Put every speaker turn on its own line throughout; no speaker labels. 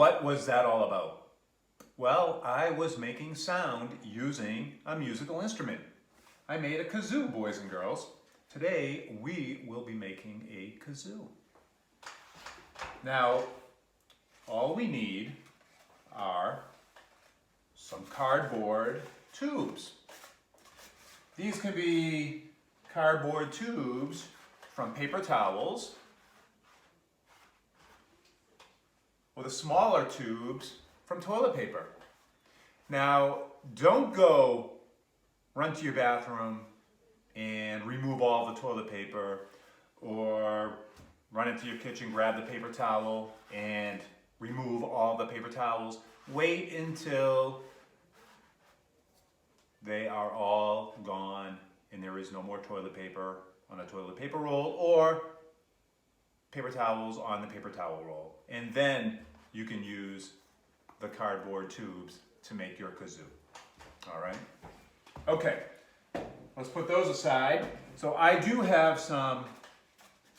what was that all about? Well, I was making sound using a musical instrument. I made a kazoo, boys and girls. Today, we will be making a kazoo. Now, all we need are some cardboard tubes. These can be cardboard tubes from paper towels, or the smaller tubes from toilet paper. Now, don't go run to your bathroom and remove all the toilet paper, or run into your kitchen, grab the paper towel and remove all the paper towels. Wait until they are all gone and there is no more toilet paper on a toilet paper roll or paper towels on the paper towel roll. And then you can use the cardboard tubes to make your kazoo. All right? Okay, let's put those aside. So I do have some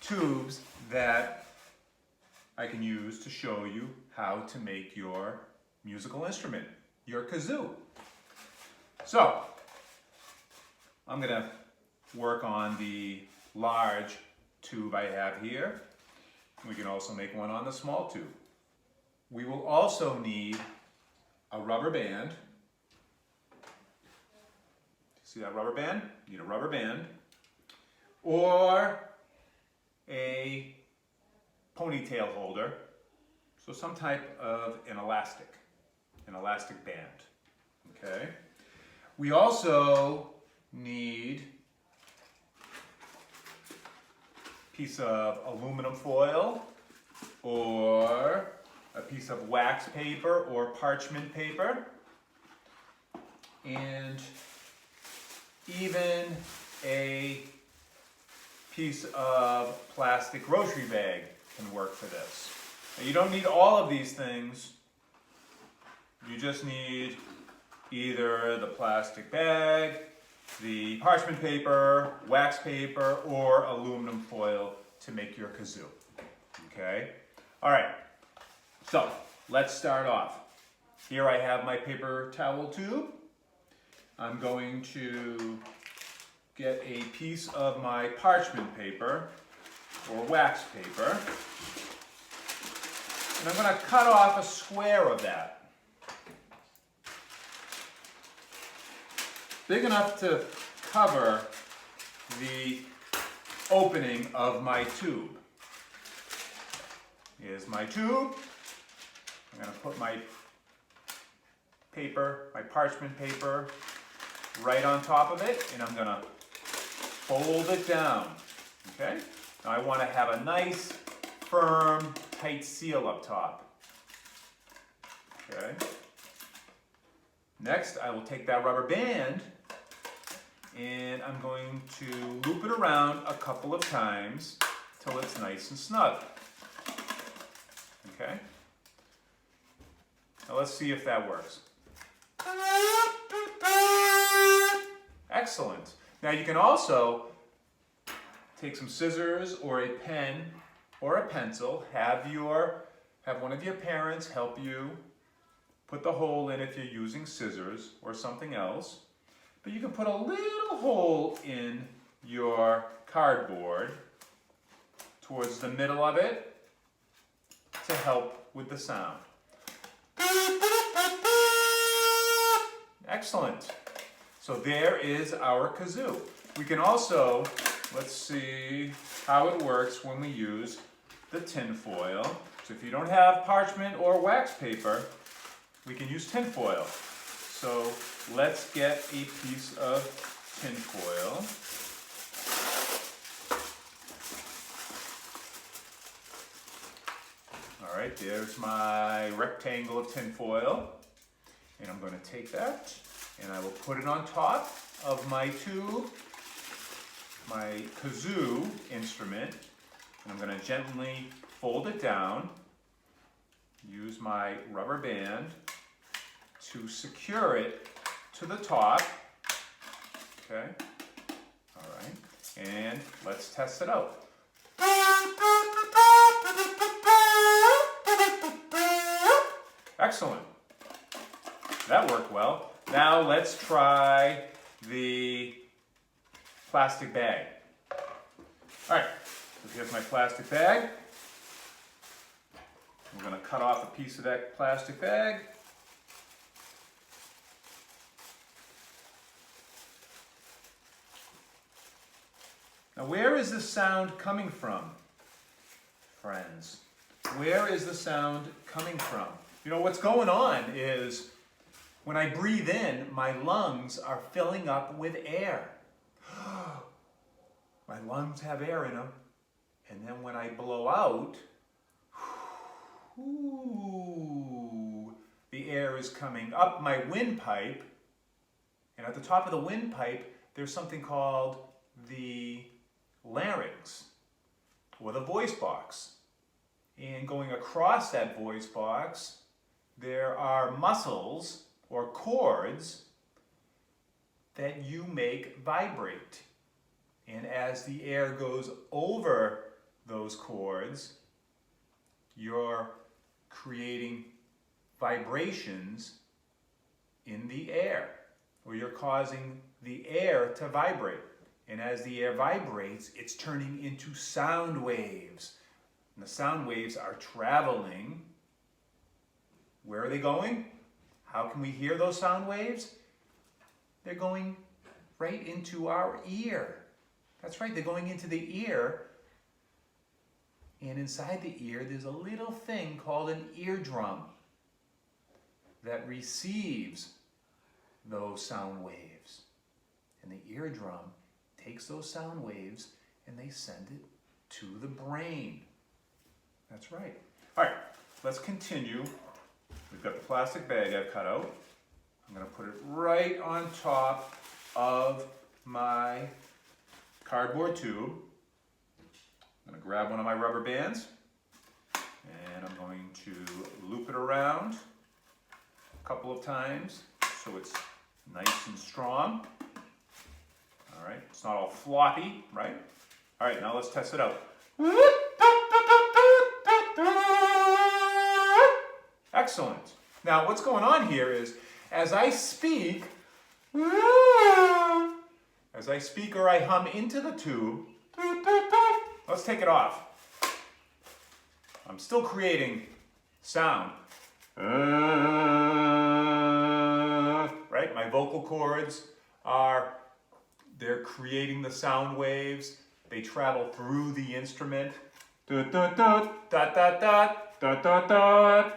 tubes that I can use to show you how to make your musical instrument, your kazoo. So, I'm gonna work on the large tube I have here. We can also make one on the small tube. We will also need a rubber band. See that rubber band? You need a rubber band. Or a ponytail holder. So some type of an elastic band. Okay? We also need a piece of aluminum foil or a piece of wax paper or parchment paper, and even a piece of plastic grocery bag can work for this. Now, you don't need all of these things. You just need either the plastic bag, the parchment paper, wax paper, or aluminum foil to make your kazoo. Okay? All right. So, let's start off. Here I have my paper towel tube. I'm going to get a piece of my parchment paper or wax paper, and I'm going to cut off a square of that. Big enough to cover the opening of my tube. Here's my tube. I'm going to put my paper, my parchment paper, right on top of it, and I'm going to fold it down. Okay? Now I want to have a nice, firm, tight seal up top. Okay? Next, I will take that rubber band and I'm going to loop it around a couple of times till it's nice and snug. Okay? Now let's see if that works. Excellent. Now you can also take some scissors or a pen or a pencil, have one of your parents help you put the hole in if you're using scissors or something else. But you can put a little hole in your cardboard towards the middle of it to help with the sound. Excellent. So there is our kazoo. We can also, let's see how it works when we use the tin foil. So if you don't have parchment or wax paper, we can use tin foil. So let's get a piece of tin foil. All right, there's my rectangle of tin foil. And I'm going to take that and I will put it on top of my tube, my kazoo instrument. And I'm going to gently fold it down, use my rubber band to secure it to the top. Okay, all right, and let's test it out. Excellent. That worked well. Now let's try the plastic bag. All right, so here's my plastic bag. We're going to cut off a piece of that plastic bag. Now, where is the sound coming from, friends? Where is the sound coming from? You know, what's going on is when I breathe in, my lungs are filling up with air. My lungs have air in them. And then when I blow out, the air is coming up my windpipe. And at the top of the windpipe, there's something called the larynx, or the voice box. And going across that voice box, there are muscles or cords that you make vibrate. And as the air goes over those cords, you're creating vibrations in the air, or you're causing the air to vibrate. And as the air vibrates, it's turning into sound waves. And the sound waves are traveling. Where are they going? How can we hear those sound waves? They're going right into our ear. That's right, they're going into the ear. And inside the ear, there's a little thing called an eardrum that receives those sound waves. And the eardrum takes those sound waves and they send it to the brain. That's right. All right, let's continue. We've got the plastic bag I've cut out. I'm going to put it right on top of my cardboard tube. I'm going to grab one of my rubber bands and I'm going to loop it around a couple of times so it's nice and strong. All right, it's not all floppy, right? All right, now let's test it out. Excellent. Now what's going on here is as I speak or I hum into the tube, let's take it off. I'm still creating sound. Right? My vocal cords they're creating the sound waves. They travel through the instrument. Now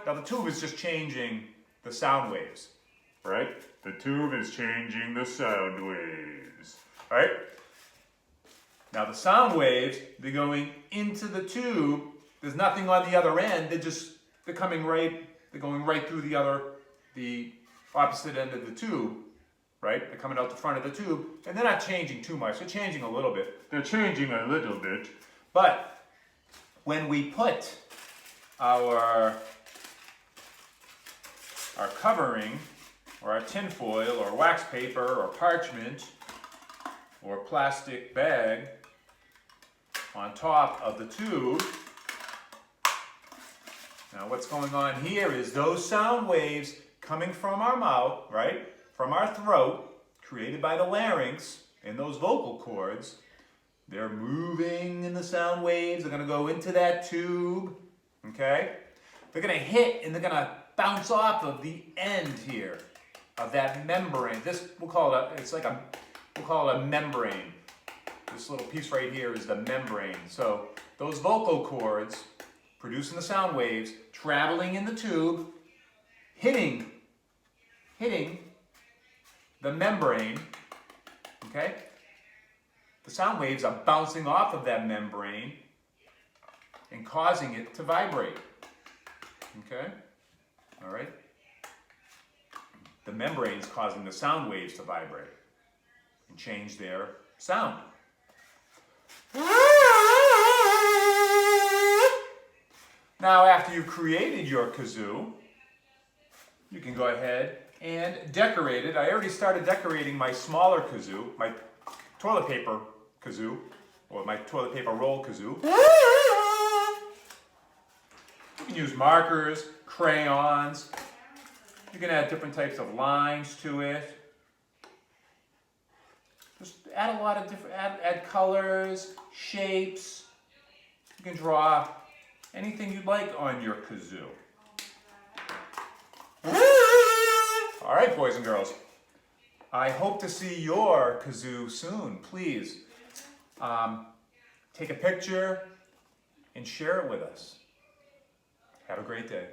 the tube is just changing the sound waves. Right? The tube is changing the sound waves. Right? Now the sound waves, they're going into the tube. There's nothing on the other end. They're going right through the opposite end of the tube, right? They're coming out the front of the tube, and they're not changing too much. They're changing a little bit. But when we put our covering, or our tin foil, or wax paper, or parchment, or plastic bag on top of the tube. Now what's going on here is those sound waves coming from our mouth, right? From our throat, created by the larynx and those vocal cords, they're moving in the sound waves. They're going to go into that tube, okay? They're going to hit and they're going to bounce off of the end here of that membrane. We'll call it a membrane. This little piece right here is the membrane. So those vocal cords producing the sound waves, traveling in the tube, hitting the membrane, okay? The sound waves are bouncing off of that membrane and causing it to vibrate, okay? All right? The membrane is causing the sound waves to vibrate and change their sound. Now, after you've created your kazoo, you can go ahead and decorate it. I already started decorating my smaller kazoo, my toilet paper kazoo, or my toilet paper roll kazoo. You can use markers, crayons, You can add different types of lines to it. Just add a lot of different, add colors, shapes. You can draw anything you'd like on your kazoo. All right, boys and girls. I hope to see your kazoo soon. Please take a picture and share it with us. Have a great day.